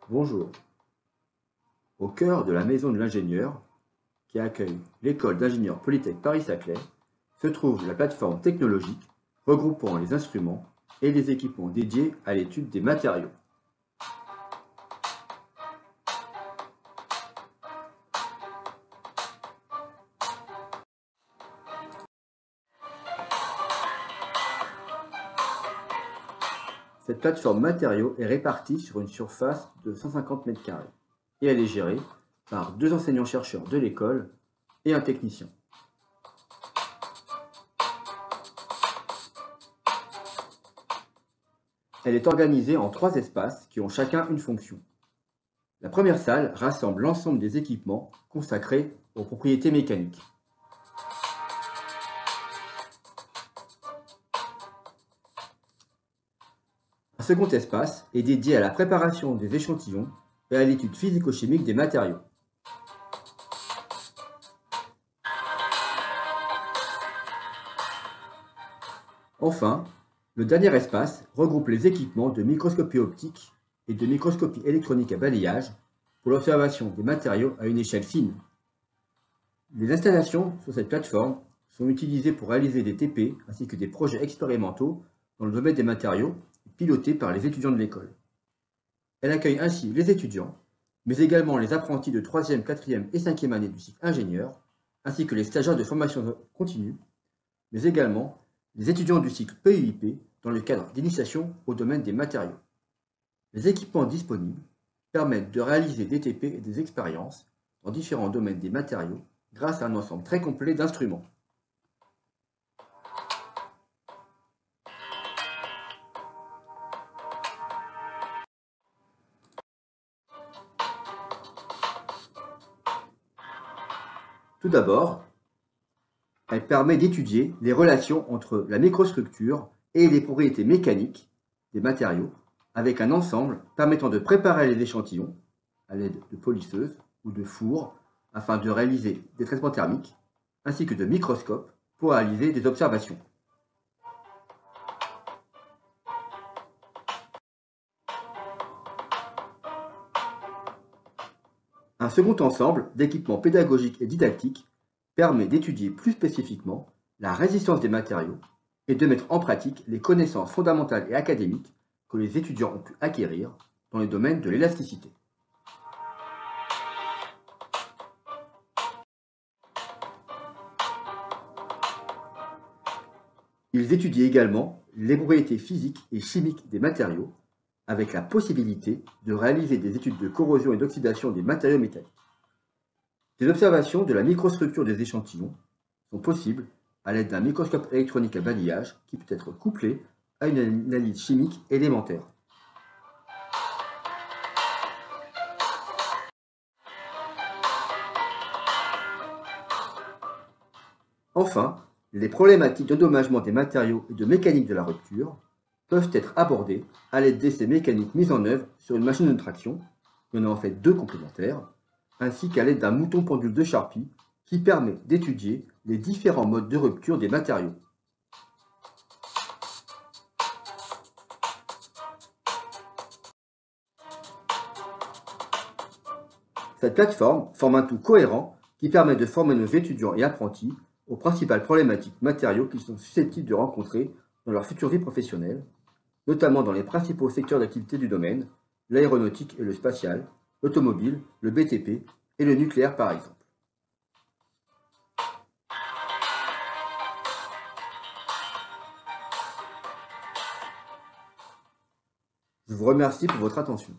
Bonjour. Au cœur de la maison de l'ingénieur, qui accueille l'école d'ingénieurs Polytech Paris-Saclay, se trouve la plateforme technologique regroupant les instruments et les équipements dédiés à l'étude des matériaux. Cette plateforme matériaux est répartie sur une surface de 150 m² et elle est gérée par 2 enseignants-chercheurs de l'école et un technicien. Elle est organisée en 3 espaces qui ont chacun une fonction. La première salle rassemble l'ensemble des équipements consacrés aux propriétés mécaniques. Un second espace est dédié à la préparation des échantillons et à l'étude physico-chimique des matériaux. Enfin, le dernier espace regroupe les équipements de microscopie optique et de microscopie électronique à balayage pour l'observation des matériaux à une échelle fine. Les installations sur cette plateforme sont utilisées pour réaliser des TP ainsi que des projets expérimentaux dans le domaine des matériaux pilotés par les étudiants de l'école. Elle accueille ainsi les étudiants, mais également les apprentis de 3e, 4e et 5e année du cycle ingénieur, ainsi que les stagiaires de formation continue, mais également les étudiants du cycle PUIP dans le cadre d'initiation au domaine des matériaux. Les équipements disponibles permettent de réaliser des TP et des expériences dans différents domaines des matériaux grâce à un ensemble très complet d'instruments. Tout d'abord, elle permet d'étudier les relations entre la microstructure et les propriétés mécaniques des matériaux avec un ensemble permettant de préparer les échantillons à l'aide de polisseuses ou de fours afin de réaliser des traitements thermiques, ainsi que de microscopes pour réaliser des observations. Un second ensemble d'équipements pédagogiques et didactiques permet d'étudier plus spécifiquement la résistance des matériaux et de mettre en pratique les connaissances fondamentales et académiques que les étudiants ont pu acquérir dans le domaine de l'élasticité. Ils étudient également les propriétés physiques et chimiques des matériaux, avec la possibilité de réaliser des études de corrosion et d'oxydation des matériaux métalliques. Des observations de la microstructure des échantillons sont possibles à l'aide d'un microscope électronique à balayage qui peut être couplé à une analyse chimique élémentaire. Enfin, les problématiques d'endommagement des matériaux et de mécanique de la rupture peuvent être abordées à l'aide d'essais mécaniques mis en œuvre sur une machine de traction, il y en a en fait 2 complémentaires, ainsi qu'à l'aide d'un mouton pendule de Charpie qui permet d'étudier les différents modes de rupture des matériaux. Cette plateforme forme un tout cohérent qui permet de former nos étudiants et apprentis aux principales problématiques matériaux qu'ils sont susceptibles de rencontrer dans leur future vie professionnelle, notamment dans les principaux secteurs d'activité du domaine, l'aéronautique et le spatial, l'automobile, le BTP et le nucléaire par exemple. Je vous remercie pour votre attention.